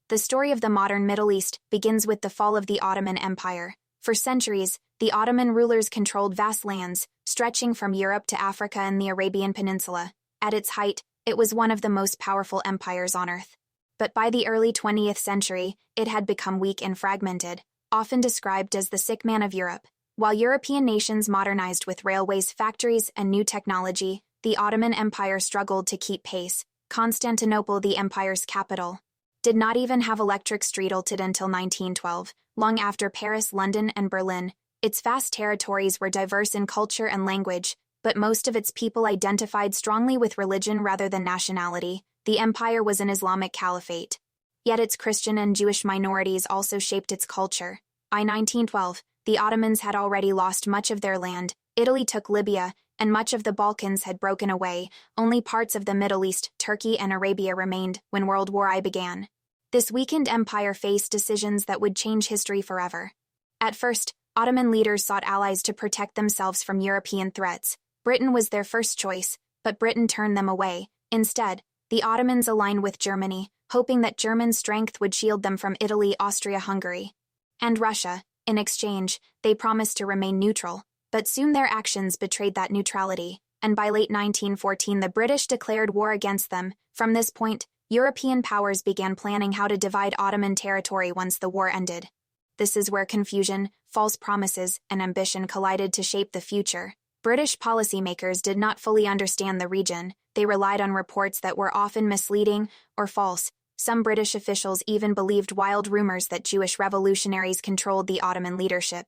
The story of the modern Middle East begins with the fall of the Ottoman Empire. For centuries, the Ottoman rulers controlled vast lands, stretching from Europe to Africa and the Arabian Peninsula. At its height, it was one of the most powerful empires on earth. But by the early 20th century, it had become weak and fragmented, often described as the sick man of Europe. While European nations modernized with railways, factories, and new technology, the Ottoman Empire struggled to keep pace. Constantinople, the empire's capital, did not even have electric streetlights until 1912, long after Paris, London, and Berlin. Its vast territories were diverse in culture and language, but most of its people identified strongly with religion rather than nationality. The empire was an Islamic caliphate. Yet its Christian and Jewish minorities also shaped its culture. By 1912, the Ottomans had already lost much of their land. Italy took Libya, and much of the Balkans had broken away. Only parts of the Middle East, Turkey, and Arabia remained when World War I began. This weakened empire faced decisions that would change history forever. At first, Ottoman leaders sought allies to protect themselves from European threats. Britain was their first choice, but Britain turned them away. Instead, the Ottomans aligned with Germany, hoping that German strength would shield them from Italy, Austria-Hungary, and Russia. In exchange, they promised to remain neutral, but soon their actions betrayed that neutrality, and by late 1914 the British declared war against them. From this point, European powers began planning how to divide Ottoman territory once the war ended. This is where confusion, false promises, and ambition collided to shape the future. British policymakers did not fully understand the region. They relied on reports that were often misleading or false. Some British officials even believed wild rumors that Jewish revolutionaries controlled the Ottoman leadership,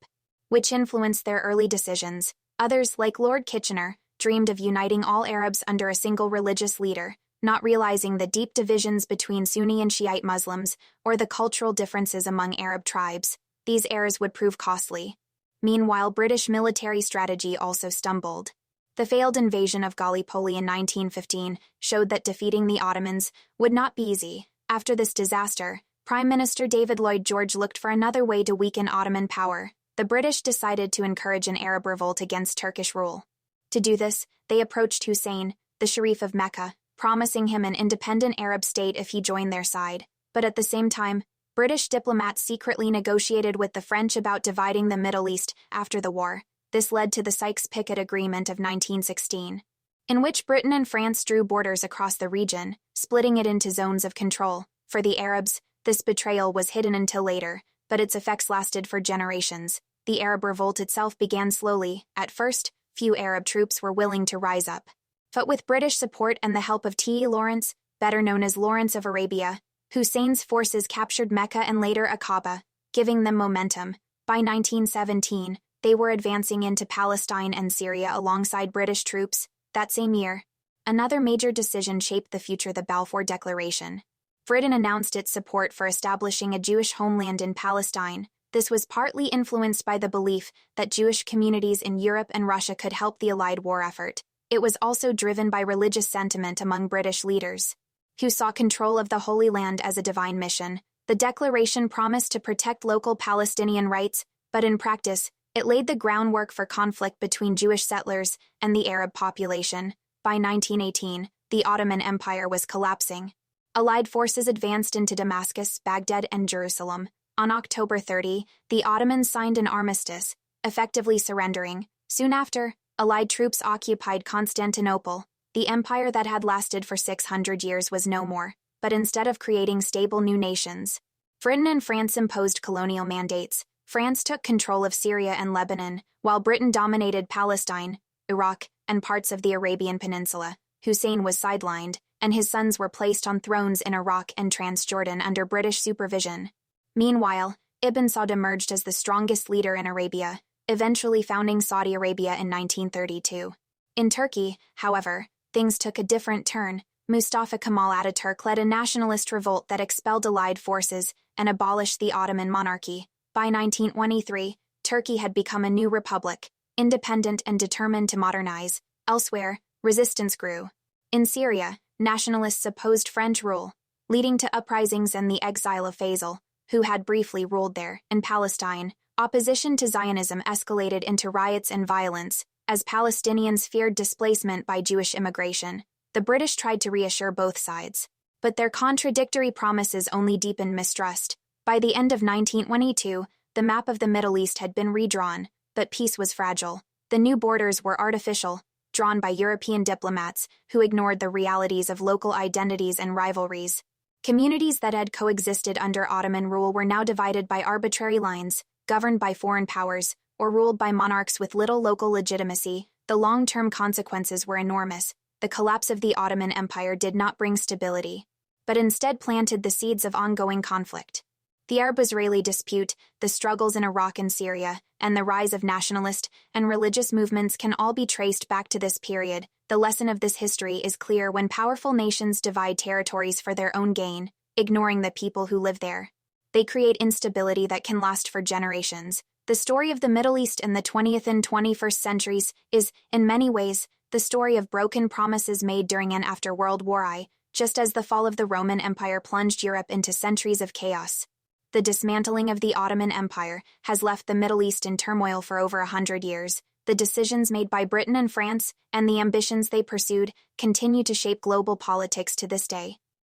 which influenced their early decisions. Others, like Lord Kitchener, dreamed of uniting all Arabs under a single religious leader, not realizing the deep divisions between Sunni and Shiite Muslims or the cultural differences among Arab tribes. These errors would prove costly. Meanwhile, British military strategy also stumbled. The failed invasion of Gallipoli in 1915 showed that defeating the Ottomans would not be easy. After this disaster, Prime Minister David Lloyd George looked for another way to weaken Ottoman power. The British decided to encourage an Arab revolt against Turkish rule. To do this, they approached Hussein, the Sharif of Mecca, promising him an independent Arab state if he joined their side. But at the same time, British diplomats secretly negotiated with the French about dividing the Middle East after the war. This led to the Sykes-Picot Agreement of 1916, in which Britain and France drew borders across the region, splitting it into zones of control. For the Arabs, this betrayal was hidden until later, but its effects lasted for generations. The Arab revolt itself began slowly. At first, few Arab troops were willing to rise up. But with British support and the help of T. Lawrence, better known as Lawrence of Arabia, Hussein's forces captured Mecca and later Aqaba, giving them momentum. By 1917, they were advancing into Palestine and Syria alongside British troops. That same year, another major decision shaped the future: the Balfour Declaration. Britain announced its support for establishing a Jewish homeland in Palestine. This was partly influenced by the belief that Jewish communities in Europe and Russia could help the Allied war effort. It was also driven by religious sentiment among British leaders, who saw control of the Holy Land as a divine mission. The declaration promised to protect local Palestinian rights, but in practice, it laid the groundwork for conflict between Jewish settlers and the Arab population. By 1918, the Ottoman Empire was collapsing. Allied forces advanced into Damascus, Baghdad, and Jerusalem. On October 30, the Ottomans signed an armistice, effectively surrendering. Soon after, Allied troops occupied Constantinople. The empire that had lasted for 600 years was no more, but instead of creating stable new nations, Britain and France imposed colonial mandates. France took control of Syria and Lebanon, while Britain dominated Palestine, Iraq, and parts of the Arabian Peninsula. Hussein was sidelined, and his sons were placed on thrones in Iraq and Transjordan under British supervision. Meanwhile, Ibn Saud emerged as the strongest leader in Arabia, eventually founding Saudi Arabia in 1932. In Turkey, however, things took a different turn. Mustafa Kemal Ataturk led a nationalist revolt that expelled Allied forces and abolished the Ottoman monarchy. By 1923, Turkey had become a new republic, independent and determined to modernize. Elsewhere, resistance grew. In Syria, nationalists opposed French rule, leading to uprisings and the exile of Faisal, who had briefly ruled there. In Palestine, opposition to Zionism escalated into riots and violence, as Palestinians feared displacement by Jewish immigration. The British tried to reassure both sides. But their contradictory promises only deepened mistrust. By the end of 1922, the map of the Middle East had been redrawn, but peace was fragile. The new borders were artificial, drawn by European diplomats who ignored the realities of local identities and rivalries. Communities that had coexisted under Ottoman rule were now divided by arbitrary lines, governed by foreign powers, or ruled by monarchs with little local legitimacy. The long-term consequences were enormous. The collapse of the Ottoman Empire did not bring stability, but instead planted the seeds of ongoing conflict. The Arab-Israeli dispute, the struggles in Iraq and Syria, and the rise of nationalist and religious movements can all be traced back to this period. The lesson of this history is clear: when powerful nations divide territories for their own gain, ignoring the people who live there, they create instability that can last for generations. The story of the Middle East in the 20th and 21st centuries is, in many ways, the story of broken promises made during and after World War I, just as the fall of the Roman Empire plunged Europe into centuries of chaos. The dismantling of the Ottoman Empire has left the Middle East in turmoil for over 100 years. The decisions made by Britain and France, and the ambitions they pursued, continue to shape global politics to this day.